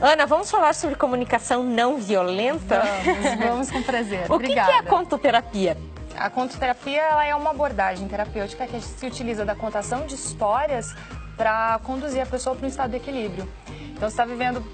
Ana, vamos falar sobre comunicação não violenta? Vamos com prazer. O que é a contoterapia? A contoterapia ela é uma abordagem terapêutica que se utiliza da contação de histórias para conduzir a pessoa para um estado de equilíbrio. Então, você está vivendo,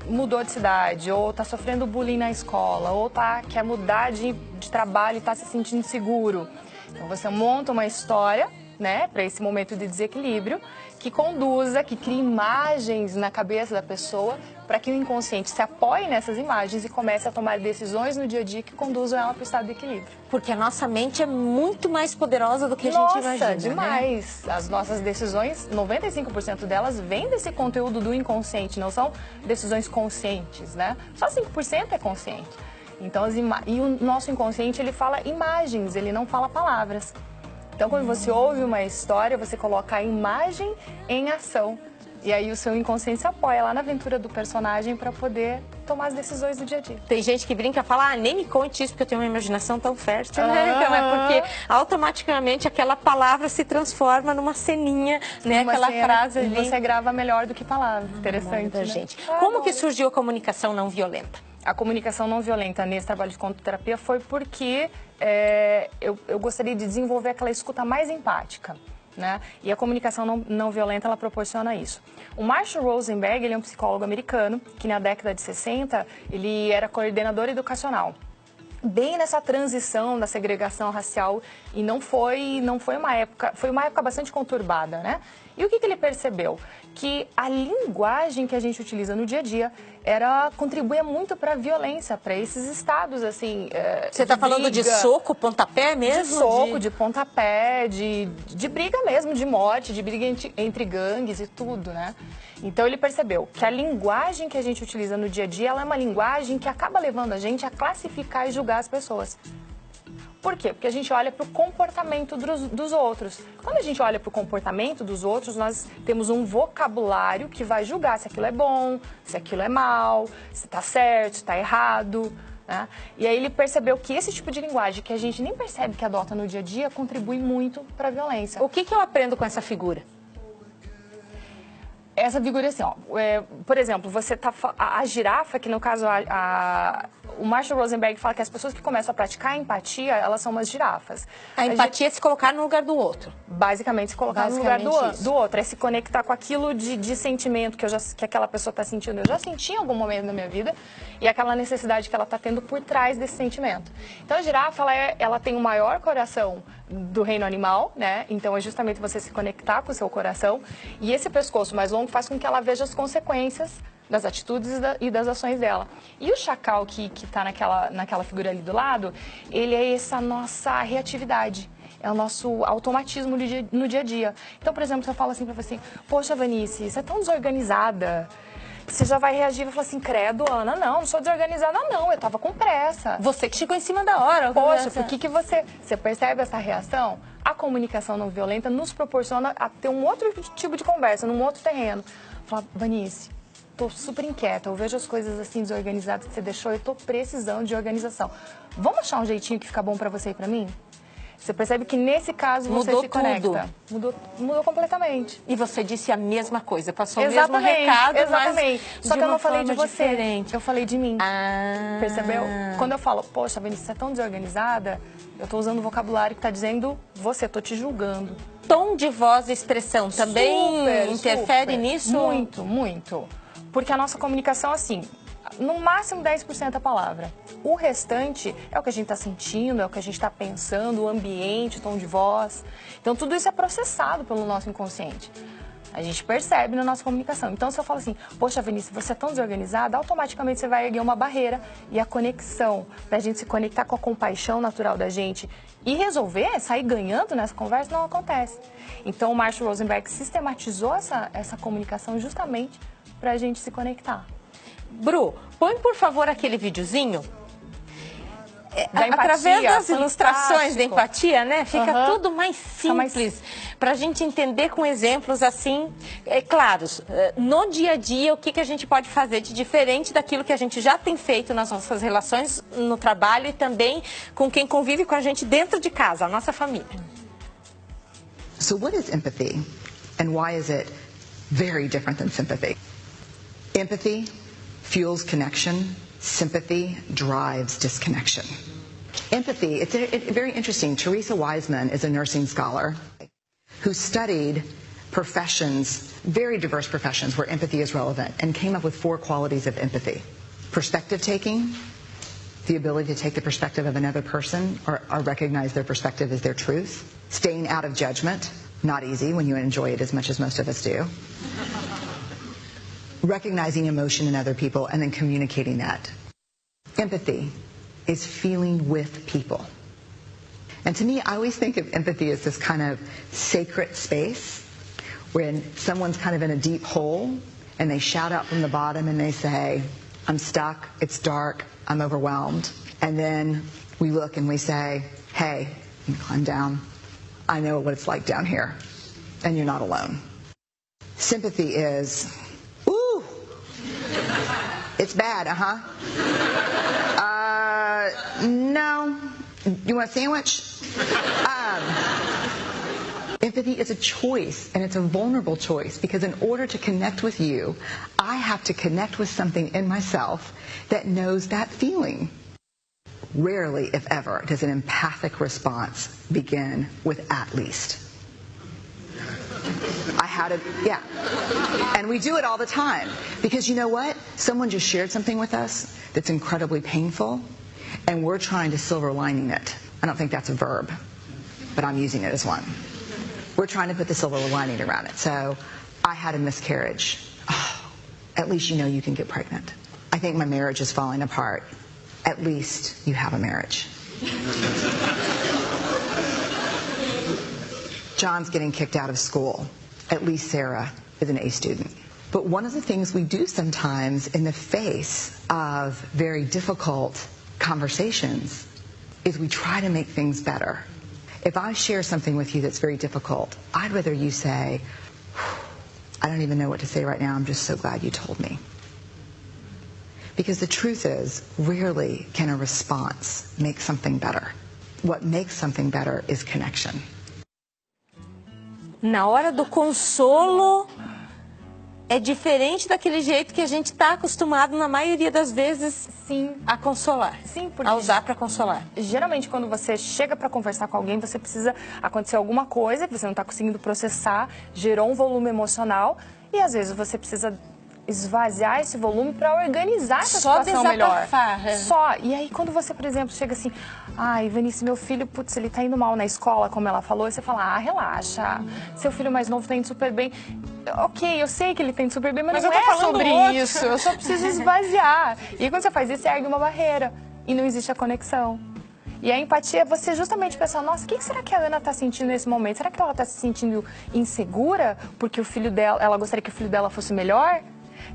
mudou de cidade, ou está sofrendo bullying na escola, ou quer mudar de trabalho e está se sentindo inseguro. Então, você monta uma história, né, para esse momento de desequilíbrio, que conduza, que crie imagens na cabeça da pessoa para que o inconsciente se apoie nessas imagens e comece a tomar decisões no dia a dia que conduzam ela para o estado de equilíbrio. Porque a nossa mente é muito mais poderosa do que a gente imagina. Nossa, demais! Né? As nossas decisões, 95% delas vêm desse conteúdo do inconsciente, não são decisões conscientes, né? Só 5% é consciente. Então, e o nosso inconsciente, ele fala imagens, ele não fala palavras. Então, quando você ouve uma história, você coloca a imagem em ação. E aí o seu inconsciente se apoia lá na aventura do personagem para poder tomar as decisões do dia a dia. Tem gente que brinca e fala, nem me conte isso porque eu tenho uma imaginação tão fértil, né? Então é porque automaticamente aquela palavra se transforma numa ceninha, né? Aquela frase ali. Você grava melhor do que palavras. Interessante, né? Gente. Como que surgiu a comunicação não violenta? A comunicação não violenta nesse trabalho de contoterapia foi porque eu gostaria de desenvolver aquela escuta mais empática. Né? E a comunicação não violenta, ela proporciona isso. O Marshall Rosenberg, ele é um psicólogo americano, que na década de 60, ele era coordenador educacional. Bem nessa transição da segregação racial, e não foi uma época, foi uma época bastante conturbada, né? E o que ele percebeu? Que a linguagem que a gente utiliza no dia a dia contribuía muito para a violência, para esses estados, assim... Você está falando de soco, pontapé mesmo? De soco, de pontapé, de briga mesmo, de morte, de briga entre gangues e tudo, né? Então ele percebeu que a linguagem que a gente utiliza no dia a dia, ela é uma linguagem que acaba levando a gente a classificar e julgar as pessoas. Por quê? Porque a gente olha para o comportamento dos outros. Quando a gente olha para o comportamento dos outros, nós temos um vocabulário que vai julgar se aquilo é bom, se aquilo é mal, se está certo, se está errado. Né? E aí ele percebeu que esse tipo de linguagem que a gente nem percebe que adota no dia a dia contribui muito para a violência. O que eu aprendo com essa figura? Essa figura é assim, ó, por exemplo, a girafa, que no caso o Marshall Rosenberg fala que as pessoas que começam a praticar a empatia, elas são umas girafas. A empatia é se colocar no lugar do outro. Basicamente, se colocar no lugar do outro, é se conectar com aquilo de sentimento que aquela pessoa está sentindo. Eu já senti em algum momento da minha vida e aquela necessidade que ela está tendo por trás desse sentimento. Então, a girafa, ela tem o maior coração do reino animal, né? Então, é justamente você se conectar com o seu coração. E esse pescoço mais longo faz com que ela veja as consequências das atitudes e das ações dela. E o chacal que está naquela figura ali do lado, ele é essa nossa reatividade. É o nosso automatismo no dia a dia. Então, por exemplo, se eu falo assim pra você, poxa, Vanice, você é tão desorganizada. Você já vai reagir e vai falar assim, credo, Ana, não sou desorganizada não, eu tava com pressa. Você que chegou em cima da hora. Poxa, por que você percebe essa reação? A comunicação não violenta nos proporciona a ter um outro tipo de conversa, num outro terreno. Fala, Vanice, tô super inquieta, eu vejo as coisas assim desorganizadas que você deixou, eu tô precisando de organização. Vamos achar um jeitinho que fica bom pra você e pra mim? Você percebe que nesse caso você se conecta. Mudou completamente. E você disse a mesma coisa, passou o mesmo recado, exatamente. Mas só que eu não falei de você, diferente. Eu falei de mim. Percebeu? Quando eu falo, poxa, Vanice, você é tão desorganizada, eu tô usando o vocabulário que tá dizendo você, tô te julgando. Tom de voz e expressão também interfere nisso? Muito, muito. Porque a nossa comunicação, assim, no máximo 10% a palavra. O restante é o que a gente está sentindo, é o que a gente está pensando, o ambiente, o tom de voz. Então, tudo isso é processado pelo nosso inconsciente. A gente percebe na nossa comunicação. Então, se eu falo assim, poxa, Vinícius, você é tão desorganizada, automaticamente você vai erguer uma barreira. E a conexão, para a gente se conectar com a compaixão natural da gente e resolver, sair ganhando nessa conversa, não acontece. Então, o Marshall Rosenberg sistematizou essa comunicação justamente para a gente se conectar. Bru, põe por favor aquele videozinho. Da empatia, através das ilustrações fantástico. da empatia, né? Fica tudo mais simples para a gente entender com exemplos assim, claros. No dia a dia, o que a gente pode fazer de diferente daquilo que a gente já tem feito nas nossas relações no trabalho e também com quem convive com a gente dentro de casa, a nossa família. So what is empathy and why is it very different than sympathy? Empathy fuels connection. Sympathy drives disconnection. Empathy, it's very interesting. Teresa Wiseman is a nursing scholar who studied professions, very diverse professions where empathy is relevant, and came up with 4 qualities of empathy. Perspective taking, the ability to take the perspective of another person or recognize their perspective as their truth. Staying out of judgment, not easy when you enjoy it as much as most of us do. Recognizing emotion in other people and then communicating that. Empathy is feeling with people. And to me, I always think of empathy as this kind of sacred space when someone's kind of in a deep hole and they shout out from the bottom and they say, I'm stuck, it's dark, I'm overwhelmed. And then we look and we say, hey, you climb down. I know what it's like down here, and you're not alone. Sympathy is, ooh, it's bad, no. You want a sandwich? Empathy is a choice, and it's a vulnerable choice, because in order to connect with you, I have to connect with something in myself that knows that feeling. Rarely, if ever, does an empathic response begin with "at least." Yeah. And we do it all the time. Because you know what? Someone just shared something with us that's incredibly painful, and we're trying to silver lining it. I don't think that's a verb, but I'm using it as one. We're trying to put the silver lining around it. So, I had a miscarriage. Oh, at least you know you can get pregnant. I think my marriage is falling apart. At least you have a marriage. John's getting kicked out of school. At least Sarah is an A student. But one of the things we do sometimes in the face of very difficult conversations is we try to make things better. If I share something with you that's very difficult, I'd rather you say, I don't even know what to say right now, I'm just so glad you told me. Because the truth is, rarely can a response make something better. What makes something better is connection. Na hora do consolo, é diferente daquele jeito que a gente está acostumado, na maioria das vezes, sim, a consolar. Sim, porque a usar para consolar. Geralmente, quando você chega para conversar com alguém, você precisa acontecer alguma coisa que você não está conseguindo processar, gerou um volume emocional, e às vezes você precisa esvaziar esse volume para organizar essa situação melhor. Só. E aí, quando você, por exemplo, chega assim, ai, Ivanice, meu filho, putz, ele tá indo mal na escola, como ela falou, e você fala, ah, relaxa, seu filho mais novo tá indo super bem. Ok, eu sei que ele tá indo super bem, mas não é sobre isso, eu só preciso esvaziar. E aí, quando você faz isso, você ergue uma barreira e não existe a conexão. E a empatia é você justamente pensar, nossa, o que será que a Ana está sentindo nesse momento? Será que ela está se sentindo insegura porque o filho dela, ela gostaria que o filho dela fosse melhor?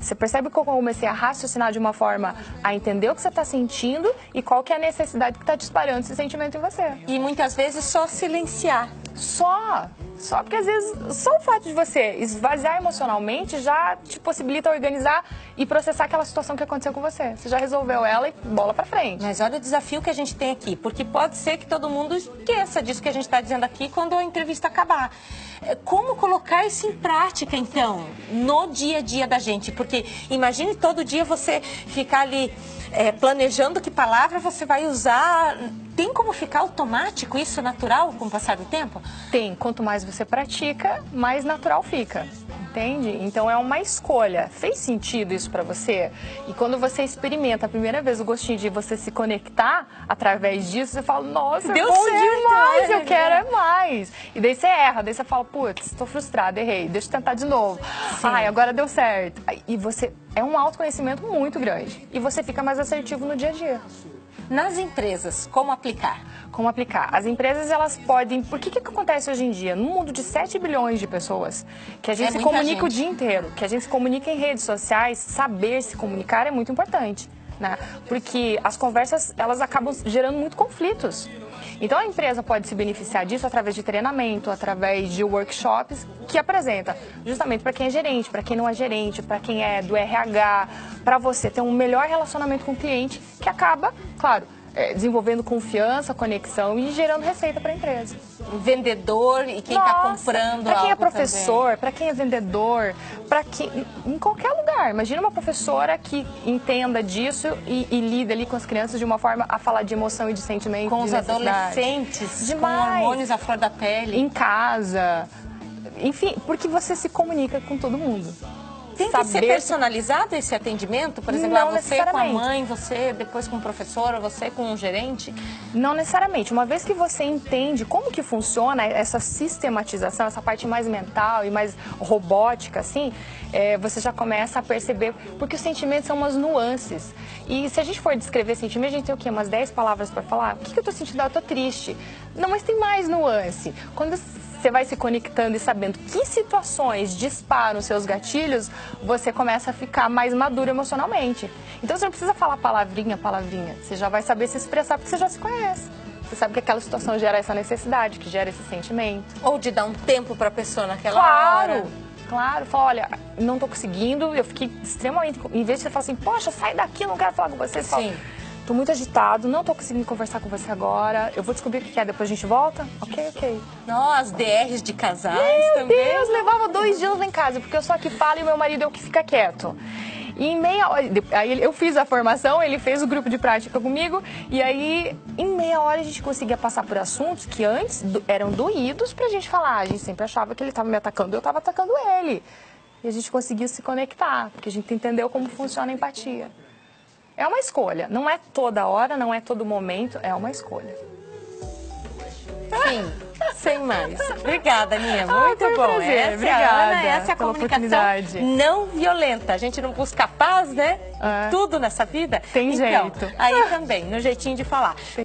Você percebe que eu comecei a raciocinar de uma forma a entender o que você está sentindo e qual que é a necessidade que está disparando esse sentimento em você. E muitas vezes só silenciar. Só porque às vezes só o fato de você esvaziar emocionalmente já te possibilita organizar e processar aquela situação que aconteceu com você. Você já resolveu ela e bola pra frente. Mas olha o desafio que a gente tem aqui, porque pode ser que todo mundo esqueça disso que a gente está dizendo aqui quando a entrevista acabar. Como colocar isso em prática, então, no dia a dia da gente? Porque imagine todo dia você ficar ali planejando que palavra você vai usar. Tem como ficar automático isso, natural, com o passar do tempo? Tem. Quanto mais você pratica, mais natural fica. Entende? Então é uma escolha. Fez sentido isso pra você? E quando você experimenta a primeira vez o gostinho de você se conectar através disso, você fala, nossa, deu bom certo, demais, eu quero mais. E daí você erra, daí você fala, putz, tô frustrada, errei, deixa eu tentar de novo. Sim. Ai, agora deu certo. E você, é um autoconhecimento muito grande. E você fica mais assertivo no dia a dia. Nas empresas, como aplicar? Como aplicar? As empresas, elas podem... Por que acontece hoje em dia? Num mundo de 7 bilhões de pessoas, que a gente se comunica o dia inteiro, que a gente se comunica em redes sociais, saber se comunicar é muito importante, né? Porque as conversas, elas acabam gerando muito conflitos. Então, a empresa pode se beneficiar disso através de treinamento, através de workshops que apresenta justamente para quem é gerente, para quem não é gerente, para quem é do RH, para você ter um melhor relacionamento com o cliente, que acaba, claro, desenvolvendo confiança, conexão e gerando receita para a empresa. O vendedor e quem está comprando para quem é professor, para quem é vendedor, para quem em qualquer lugar. Imagina uma professora que entenda disso e lida ali com as crianças de uma forma a falar de emoção e de sentimento, com os adolescentes, com hormônios à flor da pele, em casa, enfim, porque você se comunica com todo mundo. Tem que ser personalizado esse atendimento? Por exemplo, você com a mãe, você depois com o professor, ou você com o gerente? Não necessariamente. Uma vez que você entende como que funciona essa sistematização, essa parte mais mental e mais robótica, assim, você já começa a perceber, porque os sentimentos são umas nuances. E se a gente for descrever sentimento, a gente tem o quê? Umas 10 palavras para falar? O que eu estou sentindo? Eu estou triste. Não, mas tem mais nuance. Quando você vai se conectando e sabendo que situações disparam seus gatilhos, você começa a ficar mais maduro emocionalmente. Então você não precisa falar palavrinha. Você já vai saber se expressar porque você já se conhece. Você sabe que aquela situação gera essa necessidade, que gera esse sentimento. Ou de dar um tempo para a pessoa naquela hora. Claro, fala, olha, não estou conseguindo, eu fiquei extremamente... Em vez de você falar assim, poxa, sai daqui, não quero falar com você, você fala, tô muito agitado, não tô conseguindo conversar com você agora, eu vou descobrir o que é, depois a gente volta? Ok. Nossa, as DRs de casais também. Meu Deus, levava 2 dias lá em casa, porque eu só que falo e o meu marido é o que fica quieto. E em meia hora, aí eu fiz a formação, ele fez o grupo de prática comigo, e aí em meia hora a gente conseguia passar por assuntos que antes eram doídos pra gente falar. A gente sempre achava que ele tava me atacando, eu tava atacando ele. E a gente conseguiu se conectar, porque a gente entendeu como funciona a empatia. É uma escolha, não é toda hora, não é todo momento, é uma escolha. Sim, sem mais. Obrigada, Aninha, muito bom. Prazer. Obrigada. Essa é a comunicação não violenta. A gente não busca paz, né? Tudo nessa vida. Tem jeito. Aí também, no jeitinho de falar.